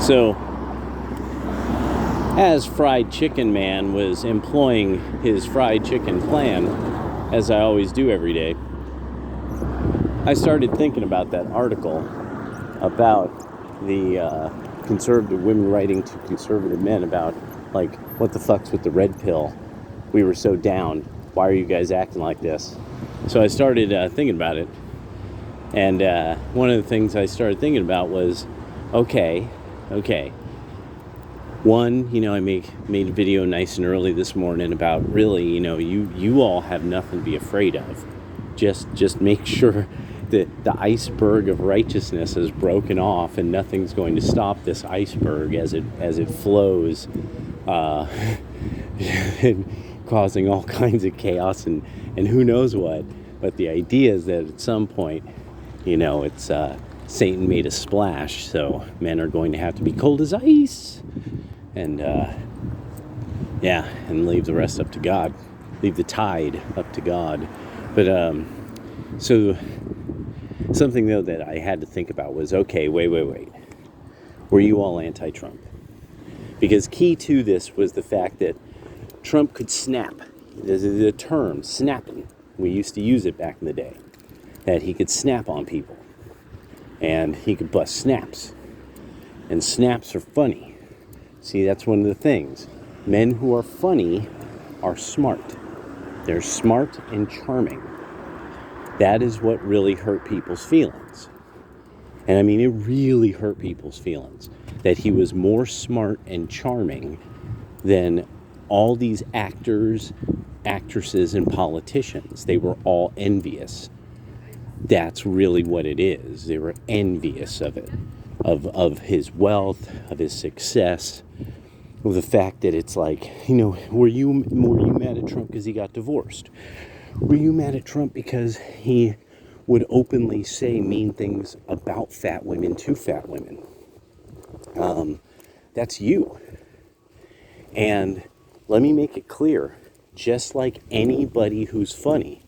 So, as Fried Chicken Man was employing his fried chicken plan, as I always do every day, I started thinking about that article about the conservative women writing to conservative men about, like, what the fuck's with the red pill? We were so down. Why are you guys acting like this? So I started thinking about it. And one of the things I started thinking about was, okay. One, I made a video nice and early this morning about really, you all have nothing to be afraid of. Just make sure that the iceberg of righteousness is broken off, and nothing's going to stop this iceberg as it flows, and causing all kinds of chaos and who knows what. But the idea is that at some point, it's Satan made a splash, so men are going to have to be cold as ice. And, and leave the rest up to God. Leave the tide up to God. But, so, something, though, that I had to think about was, okay, wait. Were you all anti-Trump? Because key to this was the fact that Trump could snap. The term, snapping, we used to use it back in the day. That he could snap on people. And he could bust snaps. And snaps are funny. See, that's one of the things. Men who are funny are smart. They're smart and charming. That is what really hurt people's feelings. And I mean, it really hurt people's feelings. That he was more smart and charming than all these actors, actresses, and politicians. They were all envious. That's really what it is. They were envious of it. Of his wealth, of his success, of the fact that it's like, were you mad at Trump because he got divorced? Were you mad at Trump because he would openly say mean things about fat women to fat women? That's you. And let me make it clear, just like anybody who's funny,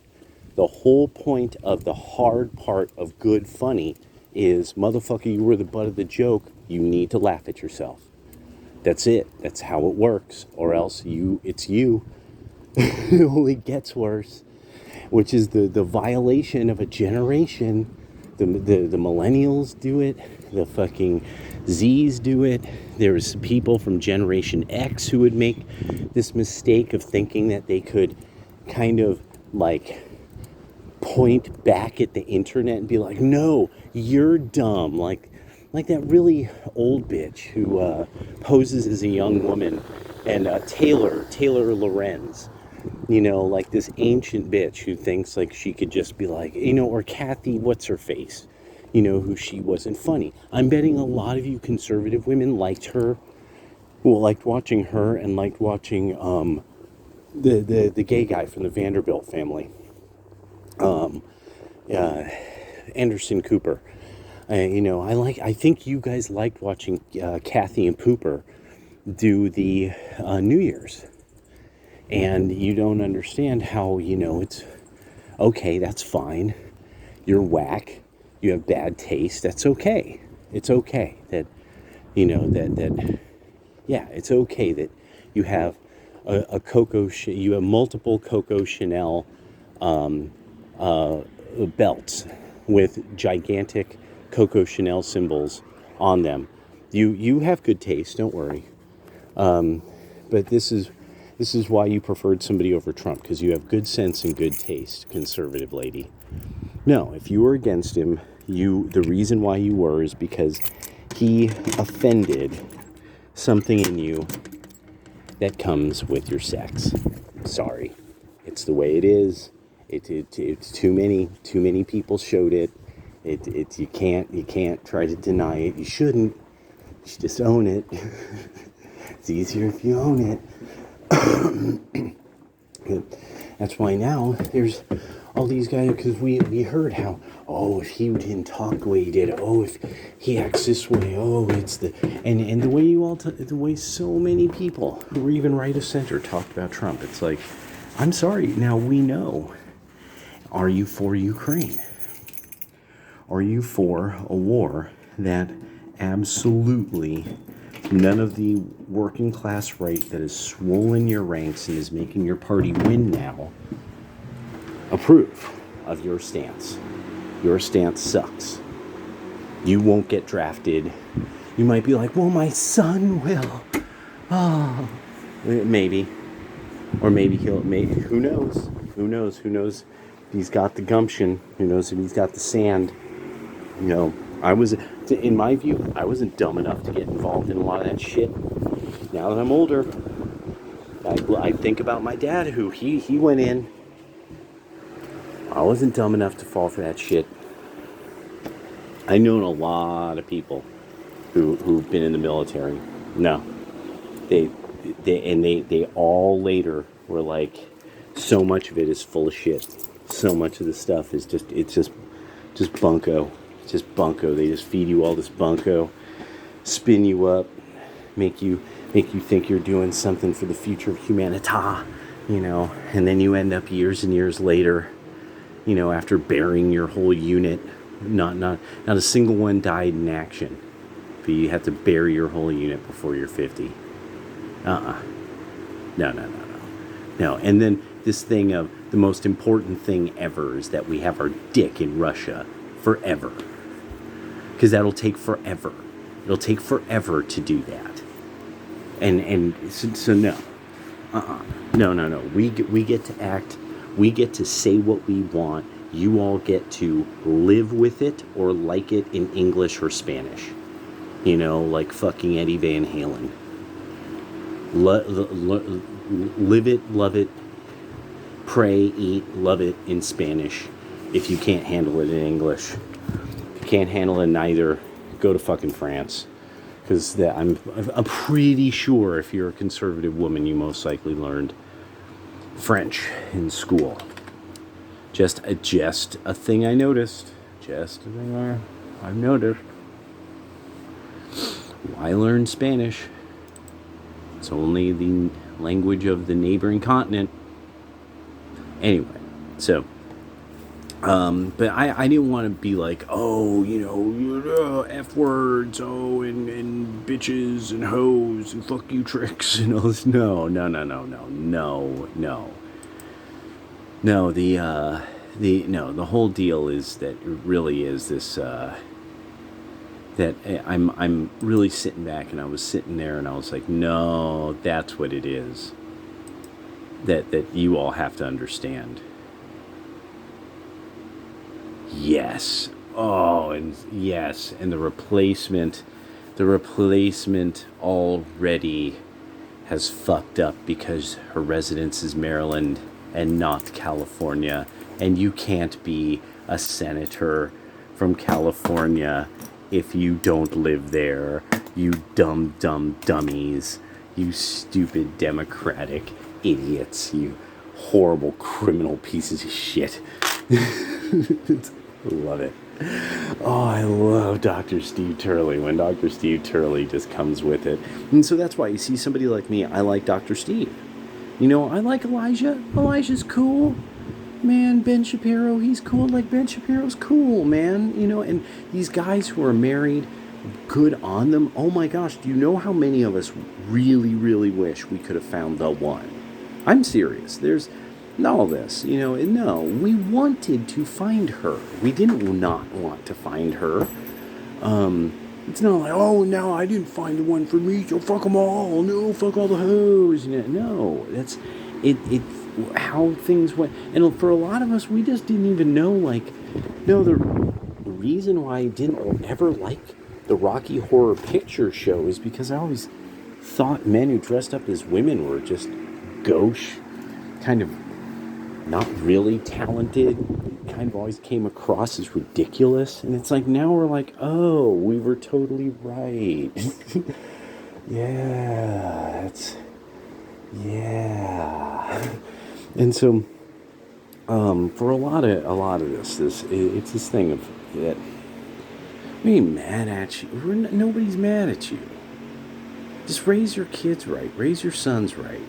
the whole point of the hard part of good funny is, motherfucker, you were the butt of the joke. You need to laugh at yourself. That's it. That's how it works. Or else it's you. It only gets worse. Which is the violation of a generation. The millennials do it. The fucking Z's do it. There's people from Generation X who would make this mistake of thinking that they could kind of like point back at the internet and be like, no, you're dumb. Like that really old bitch who poses as a young woman, and Taylor Lorenz, like this ancient bitch who thinks like she could just be like, or Kathy, what's her face, who she wasn't funny. I'm betting a lot of you conservative women liked her, liked watching her, and liked watching the gay guy from the Vanderbilt family. Anderson Cooper. I think you guys liked watching Kathy and Pooper do the New Year's. And you don't understand how, it's okay, that's fine. You're whack. You have bad taste. That's okay. It's okay that, it's okay that you have you have multiple Coco Chanel belts with gigantic Coco Chanel symbols on them. You have good taste, don't worry. But this is why you preferred somebody over Trump, because you have good sense and good taste, conservative lady. No, if you were against him, the reason why you were is because he offended something in you that comes with your sex. Sorry. It's the way it is. It's too many people showed it. You can't try to deny it. You shouldn't. You should just own it. It's easier if you own it. That's why now there's all these guys, because we heard how, if he didn't talk the way he did, if he acts this way, it's and the way the way so many people who were even right of center talked about Trump. It's like, I'm sorry, now we know. Are you for Ukraine? Are you for a war that absolutely none of the working class right that has swollen your ranks and is making your party win now approve of your stance. Your stance sucks. You won't get drafted. You might be like, well, my son will. Oh, maybe. Or maybe who knows? Who knows? Who knows if he's got the gumption? Who knows if he's got the sand? You know, in my view, I wasn't dumb enough to get involved in a lot of that shit. Now that I'm older, I think about my dad, who he went in. I wasn't dumb enough to fall for that shit. I know a lot of people who've been in the military. No, they all later were like, so much of it is full of shit. So much of the stuff is just bunko. It's just bunko. They just feed you all this bunko, spin you up, make you think you're doing something for the future of humanity, you know, and then you end up years and years later, you know, after burying your whole unit, not a single one died in action, but you have to bury your whole unit before you're 50. No. And then this thing of the most important thing ever is that we have our dick in Russia forever. Because that'll take forever. It'll take forever to do that. And so no. No. We get to act. We get to say what we want. You all get to live with it or like it in English or Spanish. You know, like fucking Eddie Van Halen. Live it, love it, pray, eat, love it in Spanish if you can't handle it in English. If you can't handle it in either, go to fucking France. Because I'm pretty sure if you're a conservative woman, you most likely learned French in school. Just a thing I noticed. Just a thing I've noticed. Why learn Spanish? It's only the language of the neighboring continent. Anyway, so, but I didn't want to be like, oh, you know, F words, oh, and bitches and hoes and fuck you tricks and all this. No. No, the whole deal is that it really is this, that I'm really sitting back, and I was sitting there and I was like, no, that's what it is. That you all have to understand. Yes. Oh, and yes. And the replacement already has fucked up because her residence is Maryland and not California. And you can't be a senator from California if you don't live there. You dumb dummies. You stupid Democratic idiots. You horrible criminal pieces of shit. Love it. Oh, I love Dr. Steve Turley when Dr. Steve Turley just comes with it. And so that's why you see somebody like me, I like Dr. Steve. You know, I like Elijah. Elijah's cool. Man, Ben Shapiro, he's cool. Like, Ben Shapiro's cool, man. You know, and these guys who are married, good on them. Oh my gosh, do you know how many of us really, really wish we could have found the one? I'm serious. There's all this, you know, and no, we wanted to find her. We didn't not want to find her. It's not like, oh, no, I didn't find the one for me, so fuck them all. No, fuck all the hoes. No, that's it. How things went. And for a lot of us, we just didn't even know, like, no, the reason why I didn't ever like the Rocky Horror Picture Show is because I always thought men who dressed up as women were just gauche, kind of not really talented, kind of always came across as ridiculous. And it's like, now we're like, oh, we were totally right. Yeah. And so, for a lot of this, it's this thing of that we ain't mad at you. Nobody's mad at you. Just raise your kids right. Raise your sons right.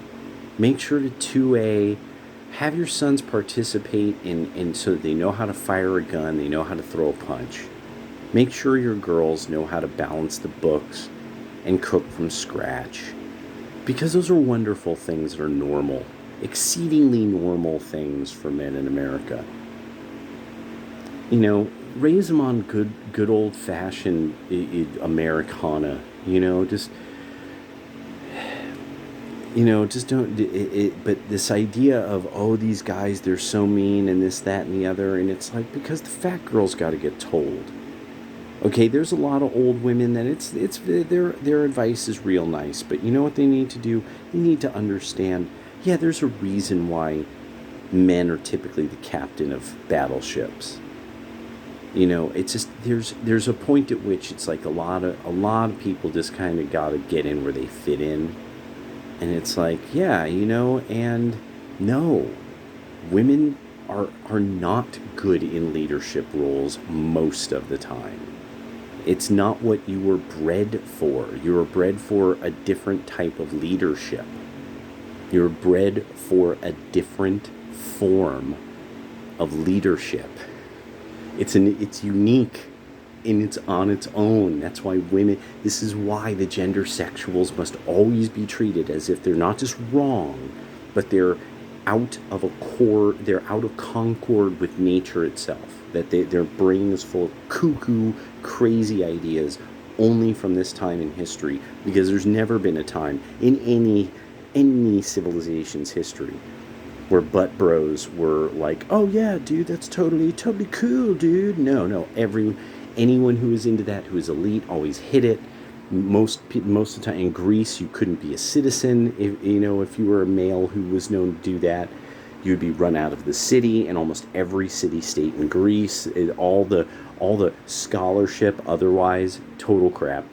Make sure to 2A. Have your sons participate in so that they know how to fire a gun. They know how to throw a punch. Make sure your girls know how to balance the books and cook from scratch. Because those are wonderful things that are normal, exceedingly normal things for men in America. You know, raise them on good old fashioned Americana. Just don't. But this idea of, oh, these guys, they're so mean and this, that, and the other, and it's like, because the fat girl's got to get told. Okay, there's a lot of old women that it's their advice is real nice, but you know what they need to do? They need to understand. Yeah, there's a reason why men are typically the captain of battleships. It's just there's a point at which it's like a lot of people just kind of got to get in where they fit in, and it's like, yeah, and no, women are not good in leadership roles most of the time. It's not what you were bred for. You were bred for a different type of leadership. You're bred for a different form of leadership. It's unique and it's on its own. That's why this is why the gender sexuals must always be treated as if they're not just wrong, but they're they're out of concord with nature itself. That their brain is full of cuckoo, crazy ideas only from this time in history, because there's never been a time in any civilization's history where butt bros were like, oh yeah, dude, that's totally cool, dude. No, anyone who was into that, who was elite, always hit it. Most of the time in Greece, you couldn't be a citizen if you were a male who was known to do that. You'd be run out of the city, and almost every city-state in Greece, all the scholarship otherwise, total crap,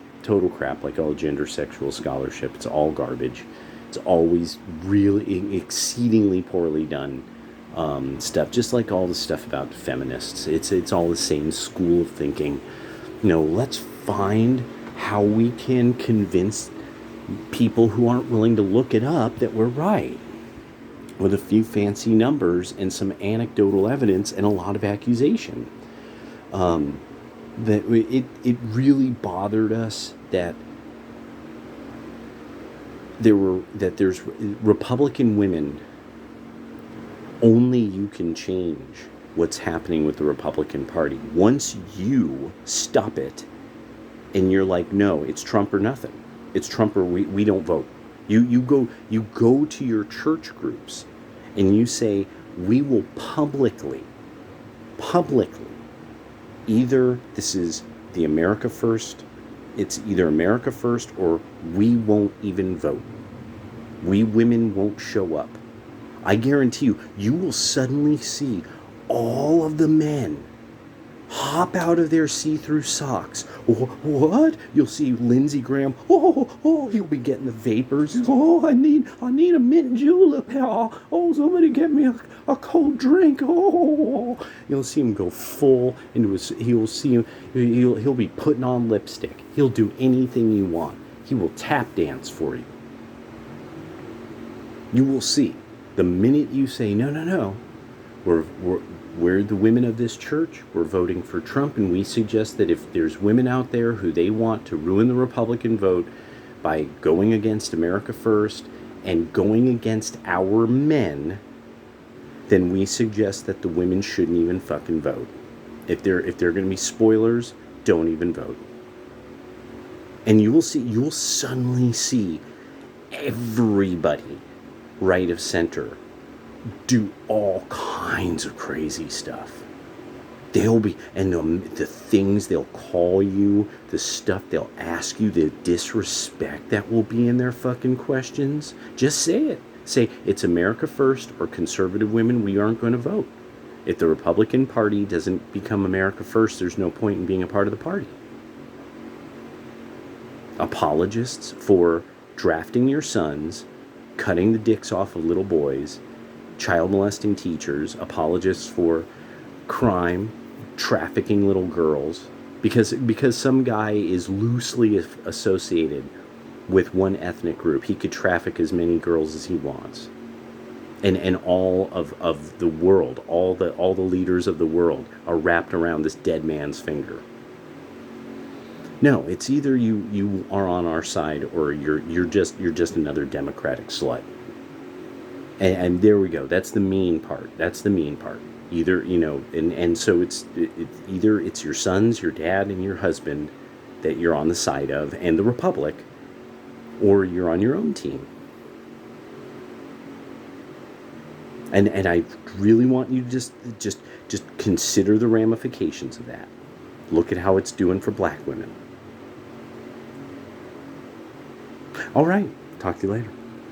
like all gender sexual scholarship. It's all garbage. It's always really exceedingly poorly done stuff, just like all the stuff about feminists. It's all the same school of thinking. Let's find how we can convince people who aren't willing to look it up that we're right, with a few fancy numbers and some anecdotal evidence and a lot of accusation. That it really bothered us that there's Republican women. Only you can change what's happening with the Republican Party. Once you stop it and you're like, no, it's Trump or nothing. It's Trump or we don't vote. You go to your church groups and you say, we will publicly, either this is the America First, it's either America First, or we won't even vote. We women won't show up. I guarantee you will suddenly see all of the men hop out of their see-through socks. What? You'll see Lindsey Graham. He'll be getting the vapors. Oh, I need a mint julep. Oh, somebody get me a cold drink. Oh, you'll see him go full into his. He'll be putting on lipstick. He'll do anything you want. He will tap dance for you. You will see. The minute you say no, we're the women of this church, we're voting for Trump, and we suggest that if there's women out there who they want to ruin the Republican vote by going against America First and going against our men, then we suggest that the women shouldn't even fucking vote. If they're going to be spoilers, don't even vote. And you'll suddenly see everybody right of center do all kinds of crazy stuff. They'll be, and the things they'll call you, the stuff they'll ask you, the disrespect that will be in their fucking questions. Just say it. Say, it's America First or conservative women, we aren't going to vote. If the Republican Party doesn't become America First, there's no point in being a part of the party. Apologists for drafting your sons, cutting the dicks off of little boys, child molesting teachers, apologists for crime, trafficking little girls, because some guy is loosely associated with one ethnic group, he could traffic as many girls as he wants. And all of the world, all the leaders of the world are wrapped around this dead man's finger. No, it's either you are on our side or you're just another Democratic slut. And there we go. That's the mean part. That's the mean part. Either and so either it's your sons, your dad, and your husband that you're on the side of, and the Republic, or you're on your own team. And I really want you to just consider the ramifications of that. Look at how it's doing for black women. All right. Talk to you later.